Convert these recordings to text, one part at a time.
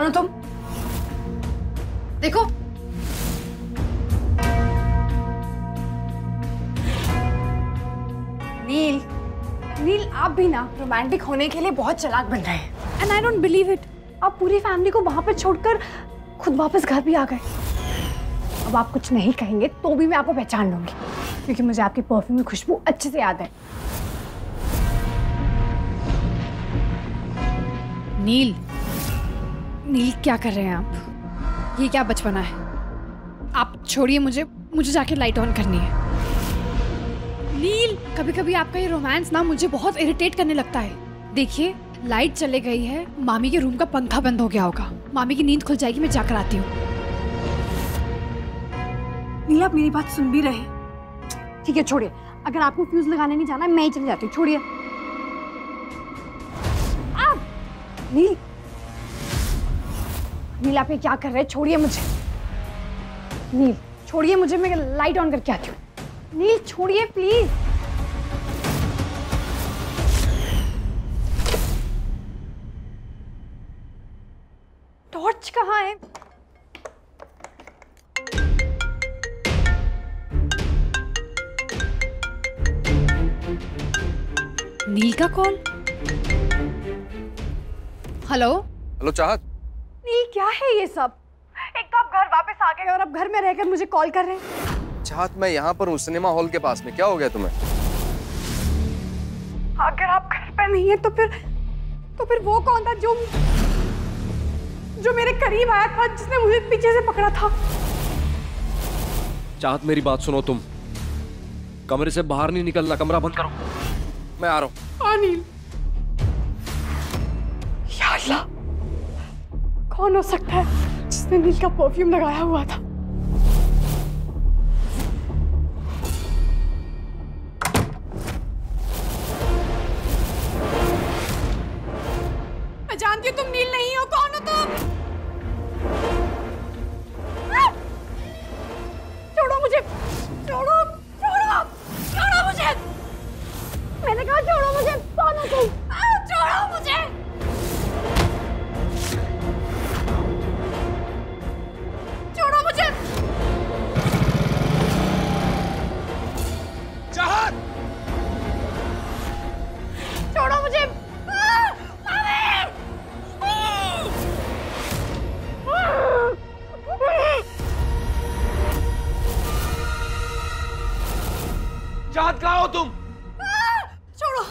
हो तुम? देखो नील, नील आप भी ना रोमांटिक होने के लिए बहुत चालाक बन रहे हैं। And I don't believe it. आप पूरी फैमिली को वहां पे छोड़कर खुद वापस घर भी आ गए। अब आप कुछ नहीं कहेंगे तो भी मैं आपको पहचान लूंगी, क्योंकि मुझे आपकी परफ्यूम की खुशबू अच्छे से याद है। नील, नील क्या कर रहे हैं आप? ये क्या बचपना है? आप छोड़िए मुझे, मुझे जाके लाइट ऑन करनी है। नील, कभी कभी आपका ये रोमांस ना मुझे बहुत इरिटेट करने लगता है। देखिए लाइट चले गई है, मामी के रूम का पंखा बंद हो गया होगा, मामी की नींद खुल जाएगी, मैं जाकर आती हूँ। नील आप मेरी बात सुन भी रहे? ठीक है छोड़िए, अगर आपको फ्यूज लगाने नहीं जाना मैं ही चली जाती हूँ, छोड़िए। नील, नील आप ये क्या कर रहे हैं? छोड़िए मुझे। नील छोड़िए मुझे, मैं लाइट ऑन करके आती हूँ। नील छोड़िए प्लीज। टॉर्च कहाँ है? नील का कॉल। हेलो हेलो चाहत। नील क्या है ये सब? एक तो आप घर वापस आ गए और अब घर में रहकर मुझे कॉल कर रहे हैं। चाहत मैं यहाँ पर हूँ सिनेमा हॉल के पास में, क्या हो गया तुम्हें? अगर आप घर पे नहीं है तो फिर वो कौन था जो मेरे करीब आया था, जिसने मुझे पीछे से पकड़ा था? चाहत मेरी बात सुनो, तुम कमरे से बाहर नहीं निकलना, कमरा बंद करो, मैं आ रहा हूँ। अनिल, या अल्लाह, कौन हो सकता है जिसने नील का परफ्यूम लगाया हुआ था? मैं जानती हूँ तुम नील नहीं हो। कौन हो तुम? छोड़ो मुझे, छोड़ो छोड़ो छोड़ो मुझे। मैंने कहा छोड़ो मुझे। कौन हो तुम? छोड़ो मुझे। छोड़ो मुझे। चाहत, छोड़ो मुझे। चाहत कहाँ हो तुम? छोड़ो।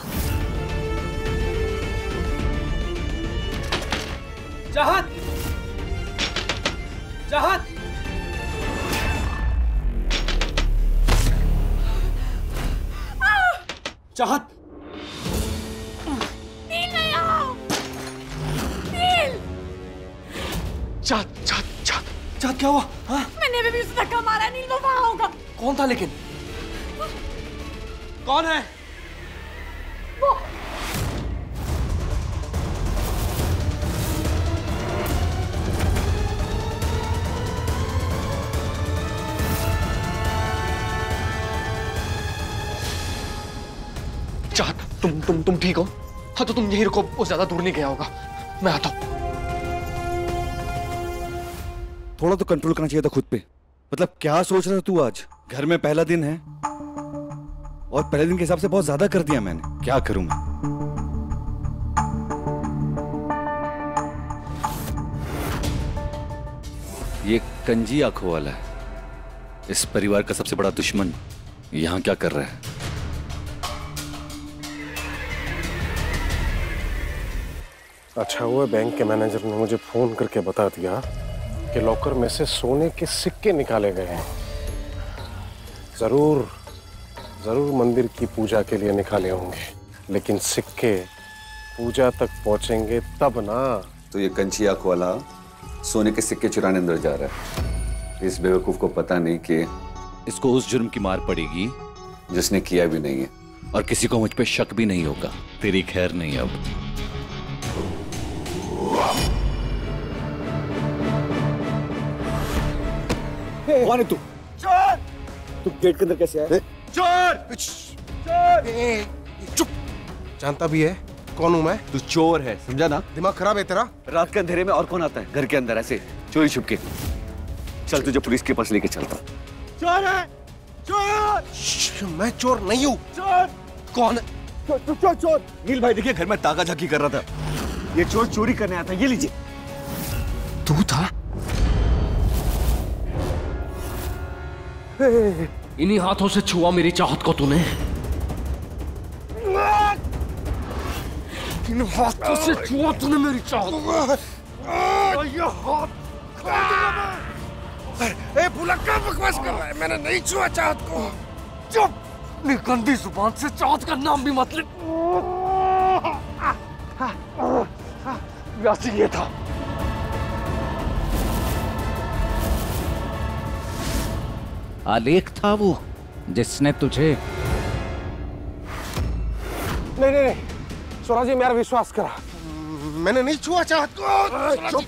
चाहत, चाहत, चाहत, नील नहीं आओ। नील। चाहत, चाहत, चाहत, चाहत क्या हुआ? हाँ? मैंने भी उसे धक्का मारा। नील वो वहां होगा। कौन था लेकिन? कौन है? वो चाहत, तुम ठीक हो? हाँ तो तुम यहीं रुको, वो ज्यादा दूर नहीं गया होगा, मैं आता हूँ। थोड़ा तो कंट्रोल करना चाहिए था खुद पे। मतलब क्या सोच रहा था तू? आज घर में पहला दिन है और पहले दिन के हिसाब से बहुत ज्यादा कर दिया मैंने। क्या करूं मैं? ये कंजी आंखों वाला है, इस परिवार का सबसे बड़ा दुश्मन, यहां क्या कर रहा है? अच्छा हुआ बैंक के मैनेजर ने मुझे फोन करके बता दिया कि लॉकर में से सोने के सिक्के निकाले गए हैं। जरूर जरूर मंदिर की पूजा के लिए निकाले होंगे, लेकिन सिक्के पूजा तक पहुंचेंगे तब ना। तो ये कंची आंखों वाला सोने के सिक्के चुराने अंदर जा रहा है। इस बेवकूफ को पता नहीं कि इसको उस जुर्म की मार पड़ेगी जिसने किया भी नहीं है, और किसी को मुझ पे शक भी नहीं होगा। तेरी खैर नहीं अब। कौन है तू? चोर! तू गेट के अंदर कैसे आया? चोर! चुप। जानता भी है कौन हूँ मैं? तू चोर है, समझा ना? दिमाग खराब है तेरा? रात के अंधेरे में और कौन आता है घर के अंदर ऐसे चोरी छुपके? चल तुझे पुलिस के पास लेके चलता। चोर है, चोर! मैं चोर नहीं हूँ। चोर कौन है? चोर चोर। नील भाई देखिए घर में ताका झाकी कर रहा था। ये चोर चोरी करने आता है, ये लीजिए। तू था? इन्हीं हाथों से छुआ मेरी चाहत को तूने। इन हाथों से छुआ तूने मेरी चाहत। ये हाथ ए भुलक्कड़ बकवास कर रहा है, मैंने नहीं छुआ चाहत को। चुप! अपनी गंदी जुबान से चाहत का नाम भी मत ले। वैसे ये था। आलेख था वो जिसने तुझे। नहीं नहीं नहीं, स्वराजी मेरा विश्वास करा, मैंने नहीं छुआ चाहत को।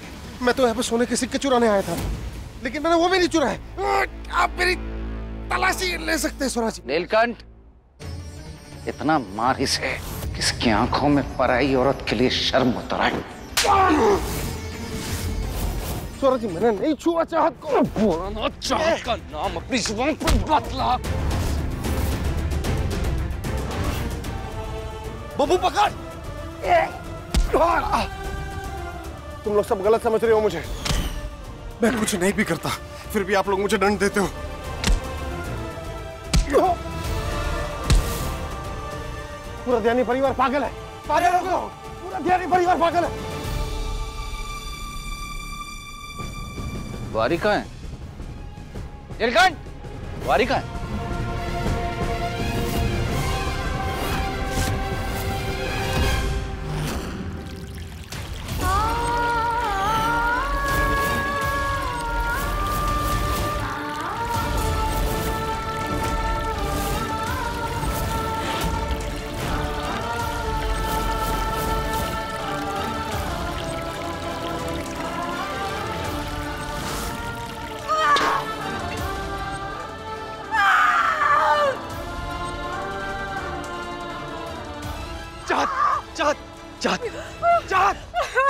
मैं तो यहाँ पे सोने के सिक्के चुराने आया था, लेकिन मैंने वो भी नहीं चुराए। आप मेरी तलाशी ले सकते हैं स्वराजी। नीलकंठ, इतना मार इसे किसकी आंखों में पराई औरत के लिए शर्म उतर आए। स्वराजी मैंने नहीं छुआ चाहत को। बोलना चाहत का नाम अपनी जुबान पर बतला। बब्बू पकड़। तुम लोग सब गलत समझ रहे हो मुझे। मैं कुछ नहीं भी करता, फिर भी आप लोग मुझे दंड देते हो। पूरा ध्यानी परिवार पागल है, पागल हो गए। पूरा ध्यानी परिवार पागल है। वारी कहाँ है? नीलकंठ, वारी कहाँ है?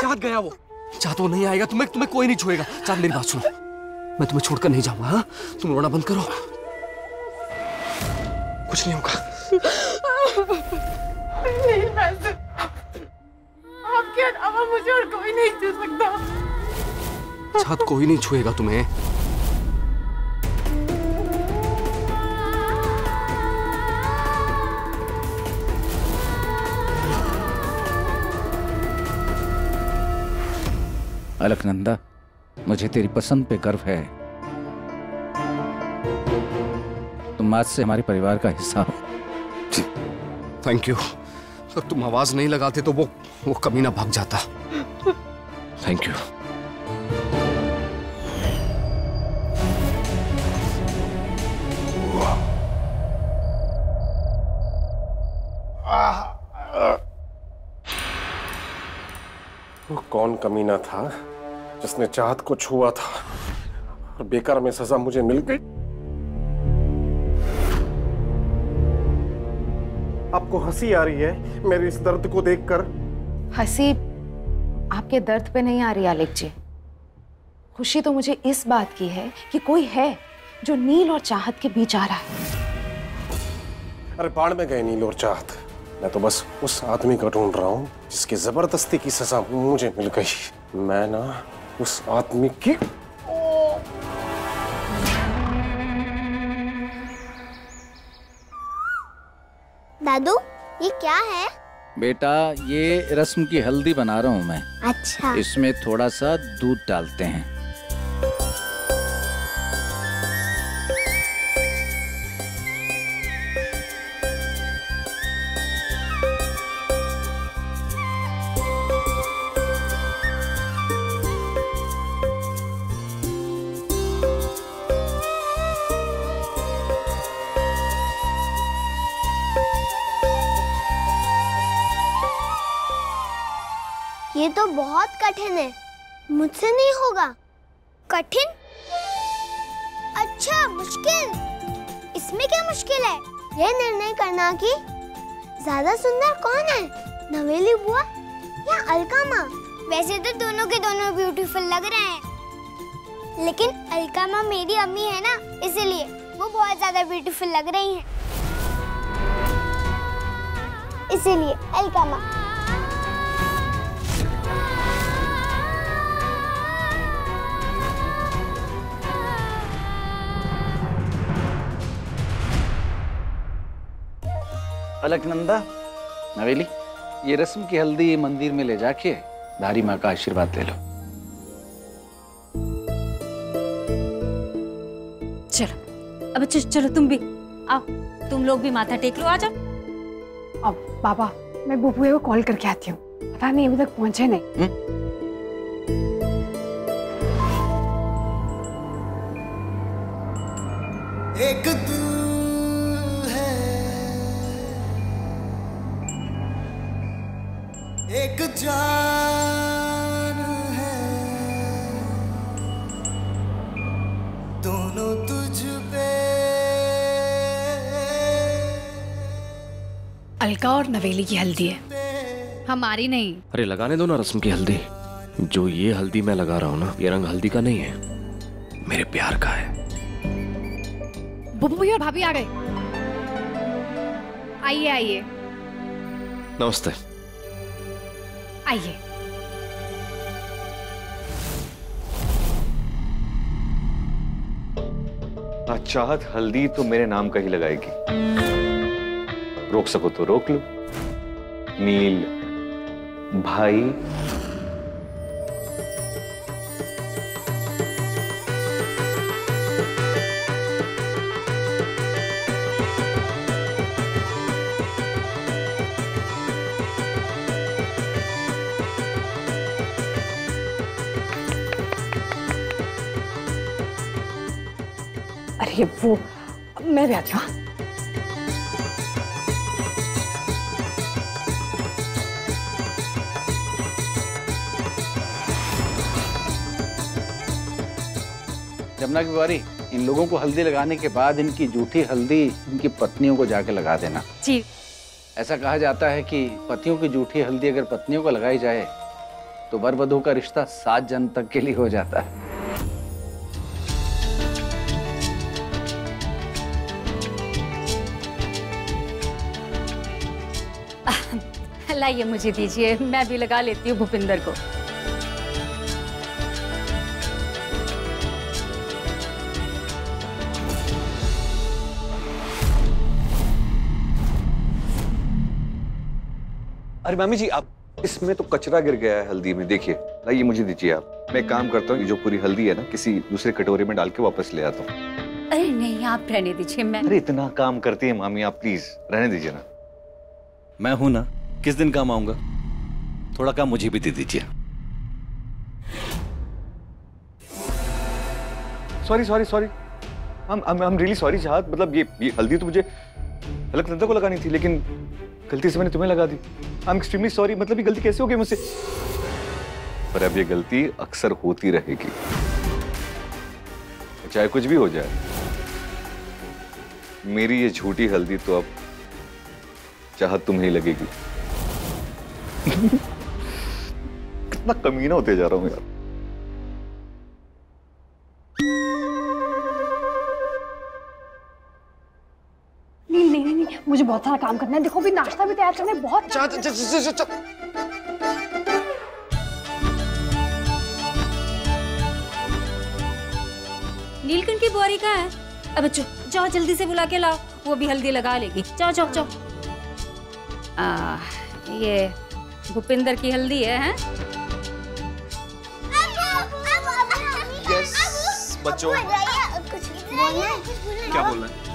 चाहत गया वो। चाहत वो नहीं आएगा, तुम्हें कोई नहीं छुएगा। चाहत मेरी बात सुनो, मैं तुम्हें छोड़कर नहीं जाऊंगा। हाँ, तुम रोना बंद करो, कुछ नहीं होगा। नहीं वैसे आपके अलावा मुझे और कोई नहीं छू सकता। चाहत कोई नहीं छुएगा तुम्हें। अलकनंदा, मुझे तेरी पसंद पे गर्व है। तुम आज से हमारे परिवार का हिस्सा हो। Thank you. अगर तुम आवाज नहीं लगाते तो वो कमीना भाग जाता। Thank you. वो कौन कमीना था जिसने चाहत को छुआ था और बेकार में सजा मुझे मिल गई? आपको हंसी आ रही है मेरे इस दर्द को देखकर? हंसी आपके दर्द पे नहीं आ रही आलेख जी। खुशी तो मुझे इस बात की है कि कोई है जो नील और चाहत के बीच आ रहा है। अरे बाढ़ में गए नील और चाहत, मैं तो बस उस आदमी को ढूंढ रहा हूँ जिसकी जबरदस्ती की सजा मुझे मिल गई। मैं ना उस आदमी की दादू ये क्या है? बेटा, ये रस्म की हल्दी बना रहा हूं मैं। अच्छा। इसमें थोड़ा सा दूध डालते हैं। ये तो बहुत कठिन है, मुझसे नहीं होगा। कठिन? अच्छा मुश्किल। इसमें क्या मुश्किल है? ये निर्णय करना कि ज्यादा सुंदर कौन है। नवेली बुआ या अलका माँ? वैसे तो दोनों के दोनों ब्यूटीफुल लग रहे हैं, लेकिन अलका माँ मेरी अम्मी है ना, इसलिए वो बहुत ज्यादा ब्यूटीफुल लग रही हैं। इसीलिए अलका माँ। अलकनंदा, नवेली, ये रस्म की हल्दी मंदिर में ले जाके धारी माँ का आशीर्वाद ले लो। चलो अब चलो तुम भी आओ, तुम लोग भी माथा टेक लो, आ जाओ। अब बाबा मैं बुबुए को कॉल करके आती हूँ, पता नहीं अभी तक पहुंचे नहीं। एक तू है, एक जान है, दोनों तुझ पे। अलका और नवेली की हल्दी है, हमारी नहीं। अरे लगाने दो ना रस्म की हल्दी। जो ये हल्दी मैं लगा रहा हूँ ना, ये रंग हल्दी का नहीं है, मेरे प्यार का है। बुबु भैया और भाभी आ गए। आइए आइए। नमस्ते। आइए। चाहत हल्दी तो मेरे नाम का ही लगाएगी। रोक सको तो रोक लो। नील भाई, अरे वो मैं भी आती हूँ। जमुना की बारी, इन लोगों को हल्दी लगाने के बाद इनकी जूठी हल्दी इनकी पत्नियों को जाके लगा देना। जी। ऐसा कहा जाता है कि पतियों की जूठी हल्दी अगर पत्नियों को लगाई जाए तो वर वधू का रिश्ता 7 जन्म तक के लिए हो जाता है। लाइए मुझे दीजिए, मैं भी लगा लेती हूँ भूपिंदर को। अरे मामी जी, आप इसमें तो कचरा गिर गया है हल्दी में, देखिए। लाइए मुझे दीजिए आप। मैं एक काम करता हूँ, जो पूरी हल्दी है ना, किसी दूसरे कटोरे में डाल के वापस ले आता हूँ। अरे नहीं, आप रहने दीजिए। मैं अरे इतना काम करती है मामी आप, प्लीज रहने दीजिए ना। मैं हूं ना, किस दिन काम आऊंगा। थोड़ा काम मुझे भी दे दीजिए। Sorry sorry sorry, I'm really sorry चाहत। मतलब ये हल्दी तो मुझे अलकनंदा को लगानी थी, लेकिन गलती से मैंने तुम्हें लगा दी। I'm extremely sorry। मतलब ये गलती कैसे हो गई मुझसे? पर अब ये गलती अक्सर होती रहेगी, चाहे कुछ भी हो जाए। मेरी ये झूठी हल्दी तो अब चाहत तुम्हें ही लगेगी। कितना कमीना होते जा रहा हूं यार। नहीं, मुझे बहुत सारा काम करना है। देखो भी नाश्ता भी तैयार करना है, बहुत। नीलकंठ की बुआरी कहाँ है? अब बच्चों जाओ जल्दी से बुला के लाओ, वो भी हल्दी लगा लेगी। जाओ जाओ जाओ। ये भूपिंदर की हल्दी है, हैं? यस बच्चों, क्या बोलना है?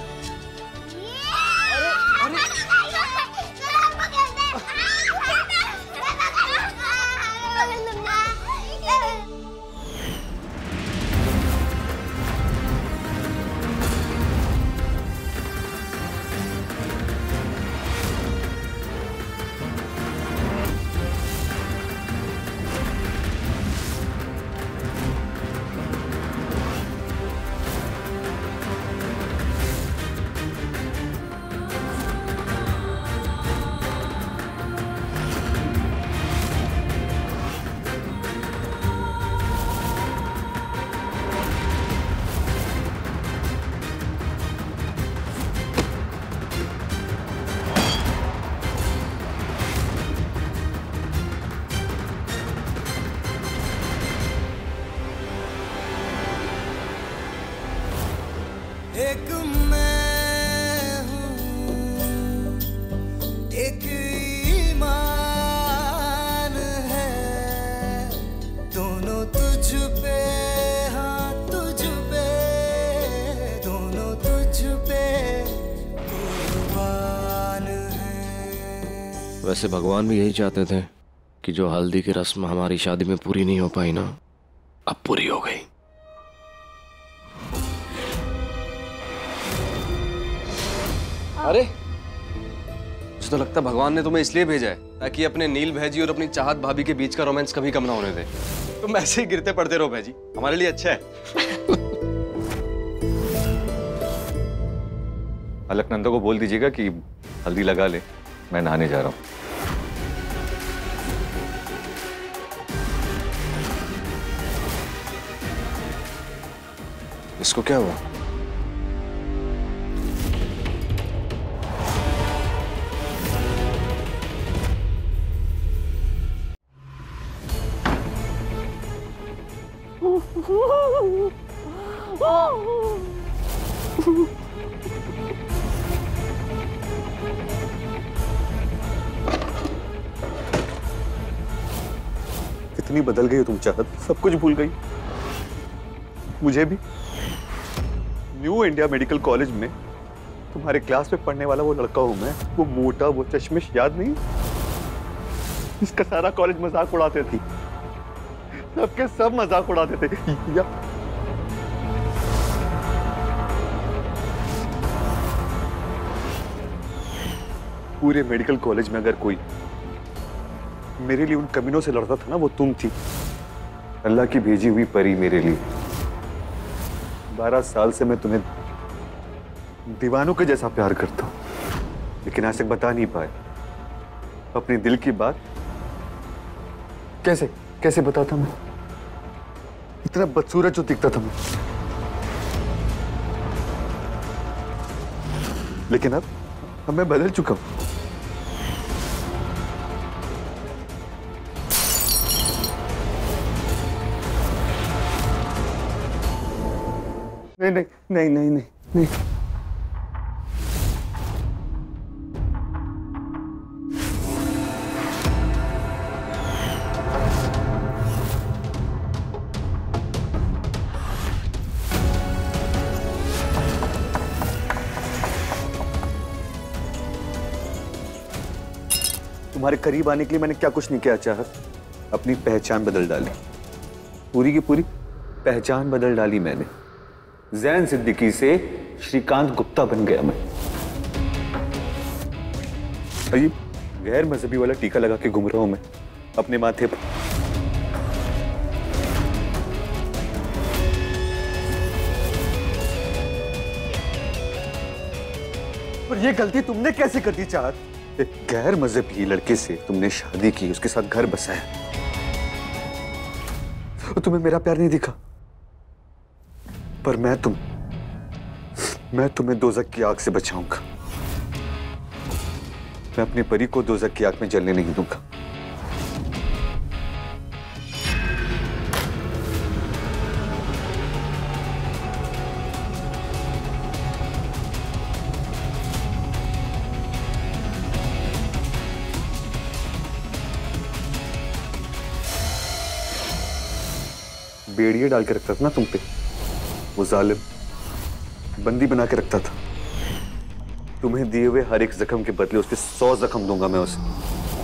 वैसे भगवान भी यही चाहते थे कि जो हल्दी की रस्म हमारी शादी में पूरी नहीं हो पाई ना, अब पूरी हो गई। अरे मुझे तो लगता है भगवान ने तुम्हें इसलिए भेजा है ताकि अपने नील भैजी और अपनी चाहत भाभी के बीच का रोमांस कभी कम ना होने दे। तुम ऐसे ही गिरते पड़ते रहो भैजी, हमारे लिए अच्छा है। अलकनंदा को बोल दीजिएगा कि हल्दी लगा ले, मैं नहाने जा रहा हूँ। इसको क्या हुआ? कितनी बदल गई हो तुम चाहत, सब कुछ भूल गई। मुझे भी न्यू इंडिया मेडिकल कॉलेज में तुम्हारे क्लास में पढ़ने वाला वो लड़का हूं मैं, वो मोटा, वो चश्मिश, याद नहीं? इसका सारा कॉलेज मजाक उड़ाते थे, सबके सब मजाक उड़ाते थे। या पूरे मेडिकल कॉलेज में अगर कोई मेरे लिए उन कमीनों से लड़ता था ना, वो तुम थी। अल्लाह की भेजी हुई परी मेरे लिए। 12 साल से मैं तुम्हें दीवानों के जैसा प्यार करता हूं, लेकिन आज तक बता नहीं पाए अपने दिल की बात। कैसे कैसे बताता मैं? इतना बदसूरत जो दिखता था मैं। लेकिन अब मैं बदल चुका हूं। नहीं नहीं नहीं नहीं नहीं नहीं। तुम्हारे करीब आने के लिए मैंने क्या कुछ नहीं किया चाहत। अपनी पहचान बदल डाली, पूरी की पूरी पहचान बदल डाली मैंने। जैन सिद्दीकी से श्रीकांत गुप्ता बन गया मैं। ये गैर मजहबी वाला टीका लगा के घूम रहा हूं मैं अपने माथे पर। पर ये गलती तुमने कैसे कर दी चाहत? एक गैर मजहबी लड़के से तुमने शादी की, उसके साथ घर बसाया, और तुम्हें मेरा प्यार नहीं दिखा। पर मैं तुम्हें दोजख की आग से बचाऊंगा। मैं अपनी परी को दोजख की आग में जलने नहीं दूंगा। बेड़िए डाल के रखता था ना तुम पे, वो जालिम बंदी बना के रखता था। तुम्हें दिए हुए हर एक जख्म के बदले उसके 100 जख्म दूंगा मैं उसे।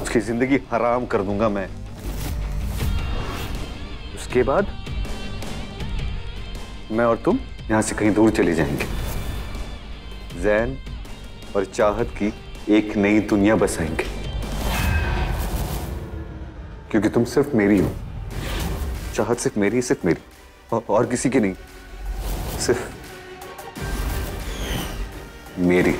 उसकी जिंदगी हराम कर दूंगा मैं। उसके बाद मैं और तुम यहां से कहीं दूर चले जाएंगे। जैन और चाहत की एक नई दुनिया बसाएंगे, क्योंकि तुम सिर्फ मेरी हो। चाहत सिर्फ मेरी, सिर्फ मेरी, और किसी की नहीं, सिर्फ मेरी।